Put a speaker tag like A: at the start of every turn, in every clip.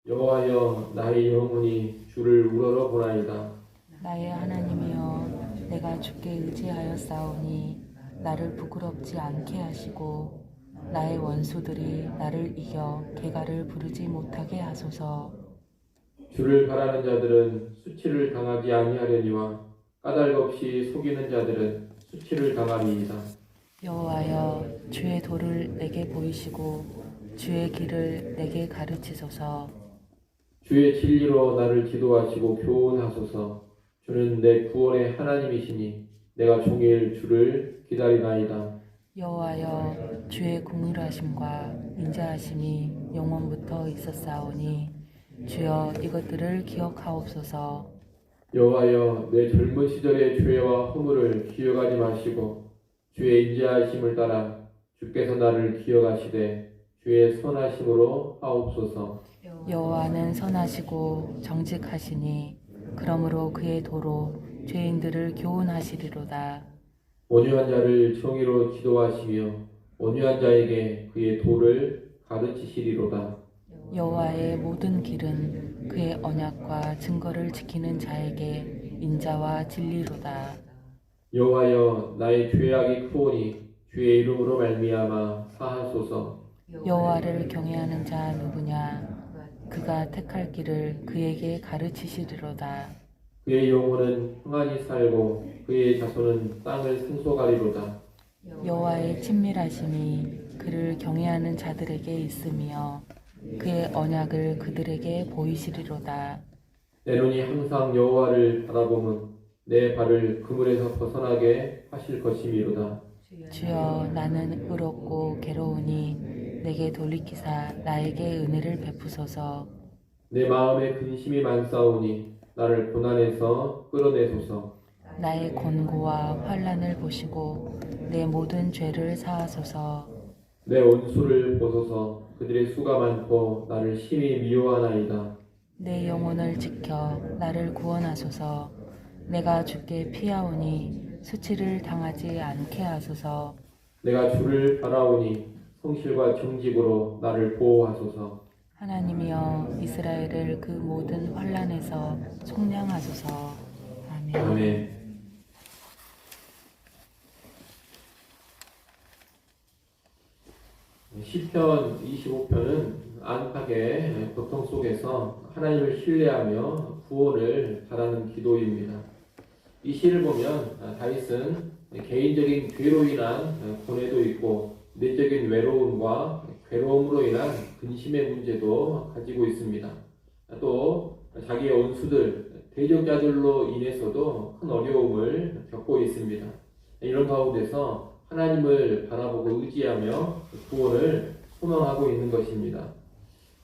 A: 여호와여 나의 영혼이 주를 우러러 보나이다.
B: 나의 하나님이여 내가 주께 의지하였사오니 나를 부끄럽지 않게 하시고 나의 원수들이 나를 이겨 개가를 부르지 못하게 하소서.
A: 주를 바라는 자들은 수치를 당하지 아니하려니와 까닭 없이 속이는 자들은 수치를 당하리이다.
B: 여호와여 주의 도를 내게 보이시고 주의 길을 내게 가르치소서.
A: 주의 진리로 나를 지도하시고 교훈하소서. 주는 내 구원의 하나님이시니 내가 종일 주를 기다리나이다.
B: 여호와여 주의 긍휼하심과 인자하심이 영원부터 있었사오니 주여 이것들을 기억하옵소서.
A: 여호와여 내 젊은 시절의 죄와 허물을 기억하지 마시고 주의 인자하심을 따라 주께서 나를 기억하시되 주의 선하심으로 하옵소서.
B: 여호와는 선하시고 정직하시니 그러므로 그의 도로 죄인들을 교훈하시리로다.
A: 온유한 자를 정의로 지도하시며 온유한 자에게 그의 도를 가르치시리로다.
B: 여호와의 모든 길은 그의 언약과 증거를 지키는 자에게 인자와 진리로다.
A: 여호와여 나의 죄악이 크오니 주의 이름으로 말미암아 사하소서.
B: 여호와를 경외하는 자 누구냐? 그가 택할 길을 그에게 가르치시리로다.
A: 그의 영혼은 평안히 살고 그의 자손은 땅을 생소가리로다.
B: 여호와의 친밀하심이 그를 경외하는 자들에게 있으며 그의 언약을 그들에게 보이시리로다.
A: 내 눈이 항상 여호와를 바라보면 내 발을 그물에서 벗어나게 하실 것이미로다.
B: 주여 나는 의롭고 괴로우니 내게 돌이키사 나에게 은혜를 베푸소서.
A: 내 마음에 근심이 많사오니 나를 고난에서 끌어내소서.
B: 나의 곤고와 환난을 보시고 내 모든 죄를 사하소서.
A: 내 원수를 보소서. 그들의 수가 많고 나를 심히 미워하나이다.
B: 내 영혼을 지켜 나를 구원하소서. 내가 주께 피하오니 수치를 당하지 않게 하소서.
A: 내가 주를 바라오니 성실과 정직으로 나를 보호하소서.
B: 하나님이여 이스라엘을 그 모든 환난에서 속량하소서. 아멘.
A: 아멘. 시편 25편은 안팎의 고통 속에서 하나님을 신뢰하며 구원을 바라는 기도입니다. 이 시를 보면 다윗은 개인적인 죄로 인한 고뇌도 있고 내적인 외로움과 괴로움으로 인한 근심의 문제도 가지고 있습니다. 또 자기의 원수들, 대적자들로 인해서도 큰 어려움을 겪고 있습니다. 이런 가운데서 하나님을 바라보고 의지하며 구원을 소망하고 있는 것입니다.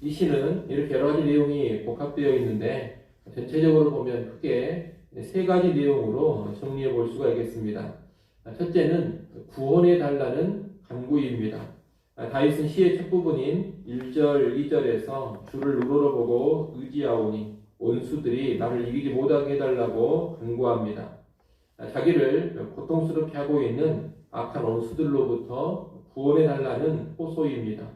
A: 이 시는 이렇게 여러 가지 내용이 복합되어 있는데 전체적으로 보면 크게 세 가지 내용으로 정리해 볼 수가 있겠습니다. 첫째는 구원해 달라는 간구입니다. 다윗은 시의 첫 부분인 1절, 2절에서 주를 우러러 보고 의지하오니 원수들이 나를 이기지 못하게 해달라고 간구합니다. 자기를 고통스럽게 하고 있는 악한 원수들로부터 구원해 달라는 호소입니다.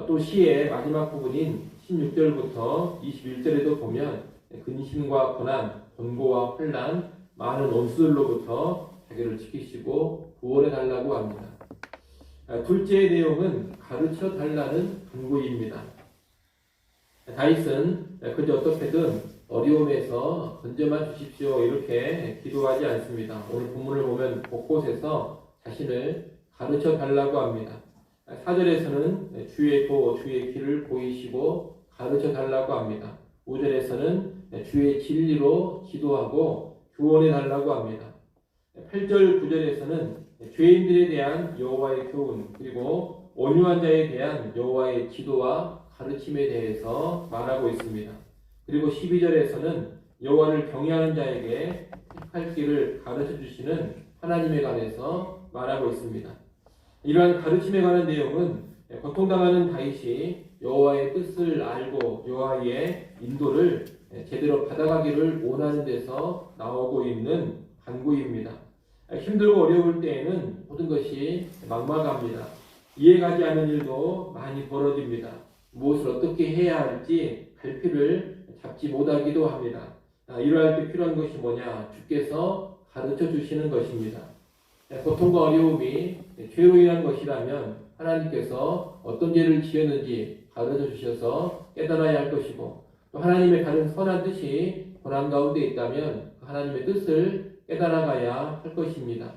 A: 또 시의 마지막 부분인 16절부터 21절에도 보면 근심과 고난, 곤고와 환난, 많은 원수들로부터 자기를 지키시고 구원해 달라고 합니다. 둘째 내용은 가르쳐 달라는 간구입니다. 다윗은 그저 어떻게든 어려움에서 건져만 주십시오 이렇게 기도하지 않습니다. 오늘 본문을 보면 곳곳에서 자신을 가르쳐 달라고 합니다. 4절에서는 주의 도, 주의 길을 보이시고 가르쳐 달라고 합니다. 5절에서는 주의 진리로 기도하고 교훈해 달라고 합니다. 8절, 9절에서는 죄인들에 대한 여호와의 교훈 그리고 온유한 자에 대한 여호와의 지도와 가르침에 대해서 말하고 있습니다. 그리고 12절에서는 여호와를 경외하는 자에게 택할 길을 가르쳐 주시는 하나님에 관해서 말하고 있습니다. 이러한 가르침에 관한 내용은 고통당하는 다윗이 여호와의 뜻을 알고 여호와의 인도를 제대로 받아가기를 원하는 데서 나오고 있는 간구입니다. 힘들고 어려울 때에는 모든 것이 막막합니다. 이해가지 않는 일도 많이 벌어집니다. 무엇을 어떻게 해야 할지 갈피를 잡지 못하기도 합니다. 이러할 때 필요한 것이 뭐냐? 주께서 가르쳐 주시는 것입니다. 고통과 어려움이 죄로 인한 것이라면 하나님께서 어떤 죄를 지었는지 가르쳐 주셔서 깨달아야 할 것이고, 또 하나님의 다른 선한 뜻이 고난 가운데 있다면 그 하나님의 뜻을 깨달아가야 할 것입니다.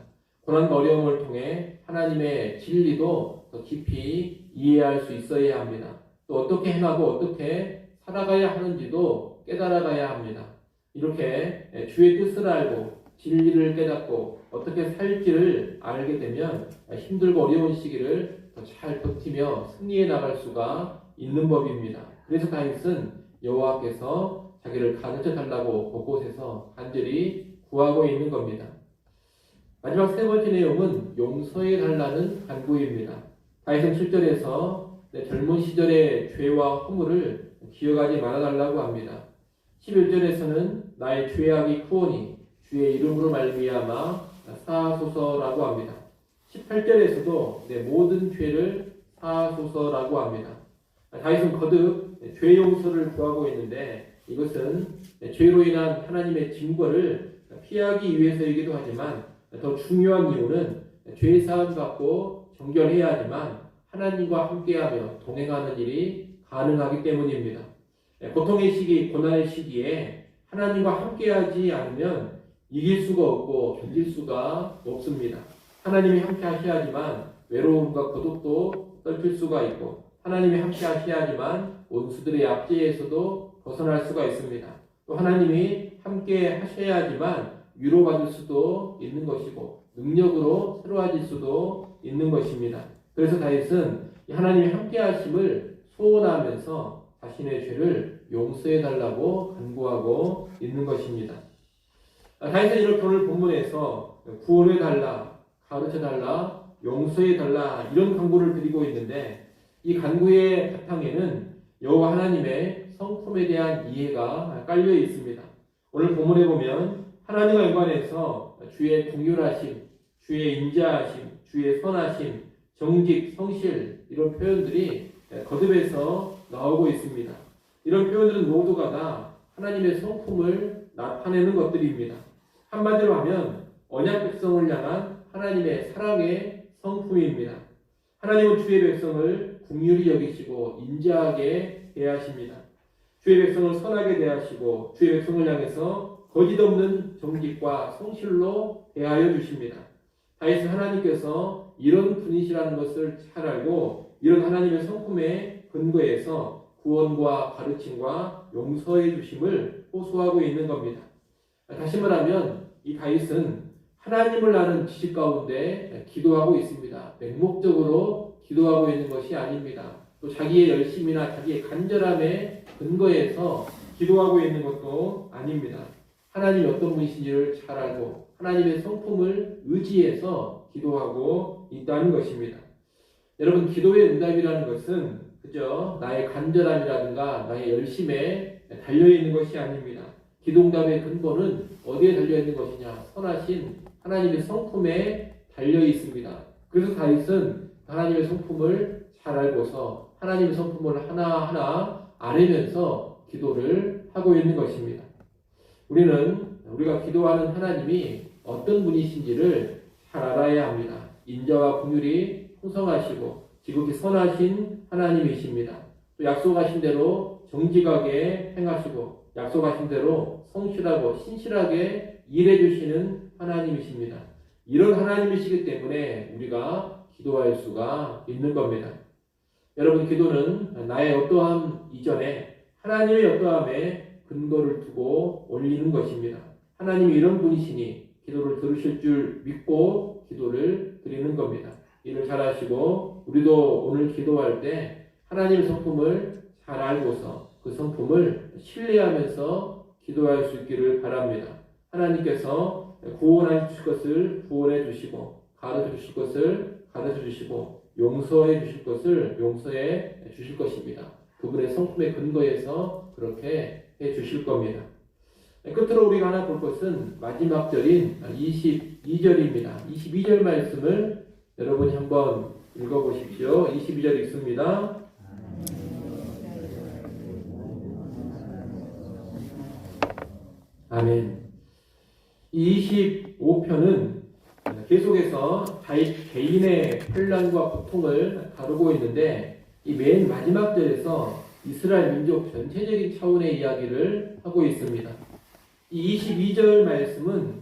A: 고난과 어려움을 통해 하나님의 진리도 더 깊이 이해할 수 있어야 합니다. 또 어떻게 행하고 어떻게 살아가야 하는지도 깨달아가야 합니다. 이렇게 주의 뜻을 알고 진리를 깨닫고 어떻게 살지를 알게 되면 힘들고 어려운 시기를 더 잘 버티며 승리해 나갈 수가 있는 법입니다. 그래서 다윗은 여호와께서 자기를 가르쳐 달라고 곳곳에서 간절히 구하고 있는 겁니다. 마지막 세 번째 내용은 용서해 달라는 간구입니다. 다윗은 7절에서 내 젊은 시절의 죄와 허물을 기억하지 말아달라고 합니다. 11절에서는 나의 죄악이 크오니 주의 이름으로 말미암아 사하소서라고 합니다. 18절에서도 내 모든 죄를 사하소서라고 합니다. 다윗은 거듭 죄 용서를 구하고 있는데 이것은 죄로 인한 하나님의 징벌을 피하기 위해서이기도 하지만 더 중요한 이유는 죄 사함 받고 정결해야 하지만 하나님과 함께하며 동행하는 일이 가능하기 때문입니다. 고통의 시기, 고난의 시기에 하나님과 함께하지 않으면 이길 수가 없고 견딜 수가 없습니다. 하나님이 함께 하셔야지만 외로움과 고독도 떨칠 수가 있고 하나님이 함께 하셔야지만 원수들의 압제에서도 벗어날 수가 있습니다. 또 하나님이 함께 하셔야지만 위로받을 수도 있는 것이고 능력으로 새로워질 수도 있는 것입니다. 그래서 다윗은 하나님이 함께 하심을 소원하면서 자신의 죄를 용서해 달라고 간구하고 있는 것입니다. 다윗은 이렇게 오늘 본문에서 구원해 달라, 가르쳐 달라, 용서해 달라 이런 간구를 드리고 있는데 이 간구의 바탕에는 여호와 하나님의 성품에 대한 이해가 깔려 있습니다. 오늘 본문에 보면 하나님과 연관해서 주의 긍휼하심, 주의 인자하심, 주의 선하심, 정직, 성실 이런 표현들이 거듭해서 나오고 있습니다. 이런 표현들은 모두가 다 하나님의 성품을 나타내는 것들입니다. 한마디로 하면 언약 백성을 향한 하나님의 사랑의 성품입니다. 하나님은 주의 백성을 긍휼히 여기시고 인자하게 대하십니다. 주의 백성을 선하게 대하시고 주의 백성을 향해서 거짓 없는 정직과 성실로 대하여 주십니다. 다윗은 하나님께서 이런 분이시라는 것을 잘 알고 이런 하나님의 성품에 근거해서 구원과 가르침과 용서해 주심을 호소하고 있는 겁니다. 다시 말하면 이 다윗은 하나님을 아는 지식 가운데 기도하고 있습니다. 맹목적으로 기도하고 있는 것이 아닙니다. 또 자기의 열심이나 자기의 간절함에 근거해서 기도하고 있는 것도 아닙니다. 하나님이 어떤 분이신지를 잘 알고 하나님의 성품을 의지해서 기도하고 있다는 것입니다. 여러분, 기도의 응답이라는 것은 그저 나의 간절함이라든가 나의 열심에 달려있는 것이 아닙니다. 기도 응답의 근본은 어디에 달려있는 것이냐? 선하신 하나님의 성품에 달려있습니다. 그래서 다윗은 하나님의 성품을 잘 알고서 하나님의 성품을 하나하나 아뢰면서 기도를 하고 있는 것입니다. 우리가 기도하는 하나님이 어떤 분이신지를 잘 알아야 합니다. 인자와 긍휼이 풍성하시고 지극히 선하신 하나님이십니다. 또 약속하신 대로 정직하게 행하시고 약속하신 대로 성실하고 신실하게 일해 주시는 하나님이십니다. 이런 하나님이시기 때문에 우리가 기도할 수가 있는 겁니다. 여러분, 기도는 나의 어떠함 이전에 하나님의 어떠함에 근거를 두고 올리는 것입니다. 하나님이 이런 분이시니 기도를 들으실 줄 믿고 기도를 드리는 겁니다. 이를 잘 하시고 우리도 오늘 기도할 때 하나님의 성품을 잘 알고서 그 성품을 신뢰하면서 기도할 수 있기를 바랍니다. 하나님께서 구원해 주실 것을 구원해 주시고 가르쳐 주실 것을 가르쳐 주시고 용서해 주실 것을 용서해 주실 것입니다. 그분의 성품에 근거해서 그렇게 해 주실 겁니다. 끝으로 우리가 하나 볼 것은 마지막 절인 22절입니다. 22절 말씀을 여러분이 한번 읽어보십시오. 22절 읽습니다. 아멘. 25편은 계속해서 다윗 개인의 혼란과 고통을 다루고 있는데 이 맨 마지막 절에서 이스라엘 민족 전체적인 차원의 이야기를 하고 있습니다. 이 22절 말씀은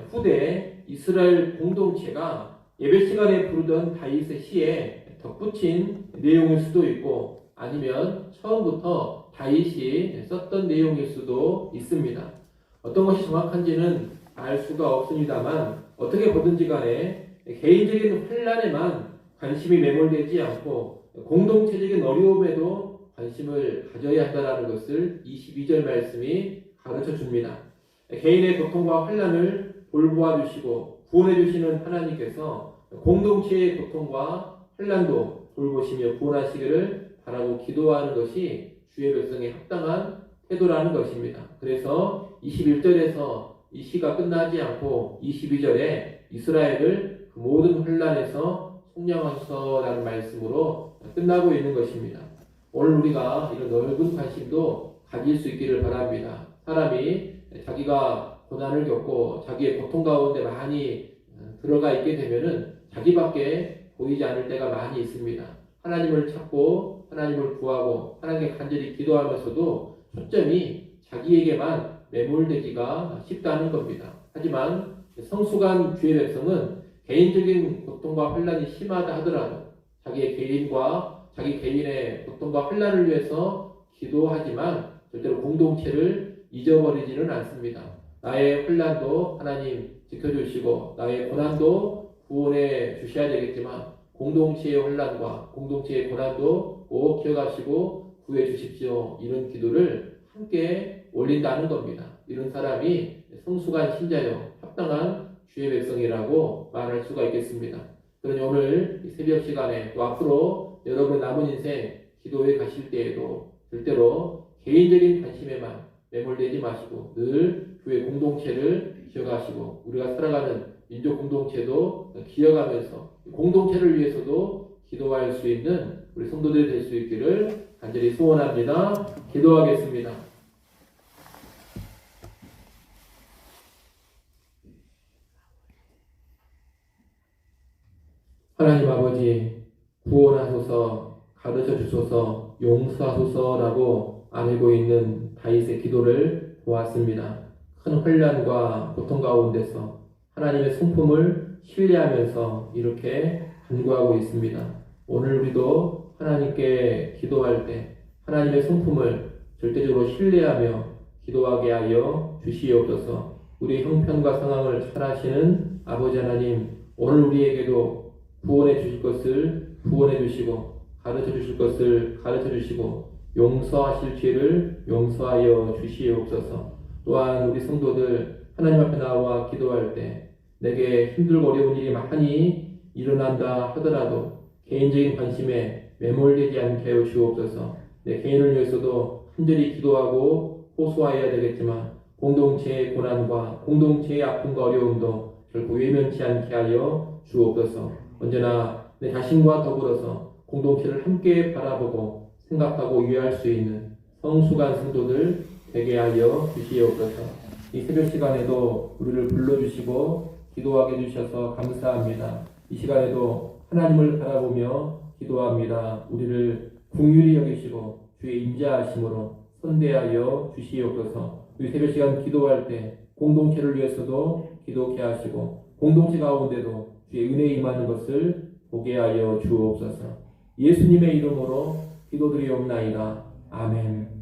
A: 후대 이스라엘 공동체가 예배 시간에 부르던 다윗의 시에 덧붙인 내용일 수도 있고 아니면 처음부터 다윗이 썼던 내용일 수도 있습니다. 어떤 것이 정확한지는 알 수가 없습니다만 어떻게 보든지 간에 개인적인 혼란에만 관심이 매몰되지 않고 공동체적인 어려움에도 관심을 가져야 한다는 것을 22절 말씀이 가르쳐 줍니다. 개인의 고통과 혼란을 돌보아 주시고 구원해 주시는 하나님께서 공동체의 고통과 혼란도 돌보시며 구원하시기를 바라고 기도하는 것이 주의 백성의 합당한 태도라는 것입니다. 그래서 21절에서 이 시가 끝나지 않고 22절에 이스라엘을 그 모든 혼란에서 속량하소서라는 말씀으로 끝나고 있는 것입니다. 오늘 우리가 이런 넓은 관심도 가질 수 있기를 바랍니다. 사람이 자기가 고난을 겪고 자기의 고통 가운데 많이 들어가 있게 되면은 자기밖에 보이지 않을 때가 많이 있습니다. 하나님을 찾고 하나님을 구하고 하나님께 간절히 기도하면서도 초점이 자기에게만 매몰되기가 쉽다는 겁니다. 하지만 성숙한 주의 백성은 개인적인 고통과 혼란이 심하다 하더라도 자기 개인의 고통과 혼란을 위해서 기도하지만 절대로 공동체를 잊어버리지는 않습니다. 나의 혼란도 하나님 지켜주시고 나의 고난도 구원해 주셔야 되겠지만 공동체의 혼란과 공동체의 고난도 꼭 기억하시고 구해 주십시오. 이런 기도를 함께 올린다는 겁니다. 이런 사람이 성숙한 신자요 합당한 주의 백성이라고 말할 수가 있겠습니다. 그러니 오늘 새벽 시간에 또 앞으로 여러분 남은 인생 기도에 가실 때에도 절대로 개인적인 관심에만 매몰되지 마시고 늘 교회 공동체를 기억하시고 우리가 살아가는 민족 공동체도 기억하면서 공동체를 위해서도 기도할 수 있는 우리 성도들이 될 수 있기를 간절히 소원합니다. 기도하겠습니다. 하나님 아버지, 구원하소서, 가르쳐 주소서, 용서하소서라고 아뢰고 있는 다윗의 기도를 보았습니다. 큰 혼란과 고통 가운데서 하나님의 성품을 신뢰하면서 이렇게 간구하고 있습니다. 오늘 우리도 하나님께 기도할 때 하나님의 성품을 절대적으로 신뢰하며 기도하게 하여 주시옵소서. 우리의 형편과 상황을 잘 아시는 아버지 하나님, 오늘 우리에게도 구원해 주실 것을 구원해 주시고 가르쳐 주실 것을 가르쳐 주시고 용서하실 죄를 용서하여 주시옵소서. 또한 우리 성도들 하나님 앞에 나와 기도할 때 내게 힘들고 어려운 일이 많이 일어난다 하더라도 개인적인 관심에 매몰되지 않게 하여 주옵소서. 내 개인을 위해서도 간절히 기도하고 호소하여야 되겠지만 공동체의 고난과 공동체의 아픔과 어려움도 결코 외면치 않게 하여 주옵소서. 언제나 내 자신과 더불어서 공동체를 함께 바라보고 생각하고 이해할 수 있는 성숙한 성도들 되게 하여 주시옵소서. 이 새벽 시간에도 우리를 불러주시고 기도하게 해주셔서 감사합니다. 이 시간에도 하나님을 바라보며 기도합니다. 우리를 긍휼히 여기시고 주의 인자하심으로 선대하여 주시옵소서. 우리 새벽 시간 기도할 때 공동체를 위해서도 기도케 하시고 공동체 가운데도 주의 은혜 임하는 것을 보게 하여 주옵소서. 예수님의 이름으로 기도드리옵나이다. 아멘.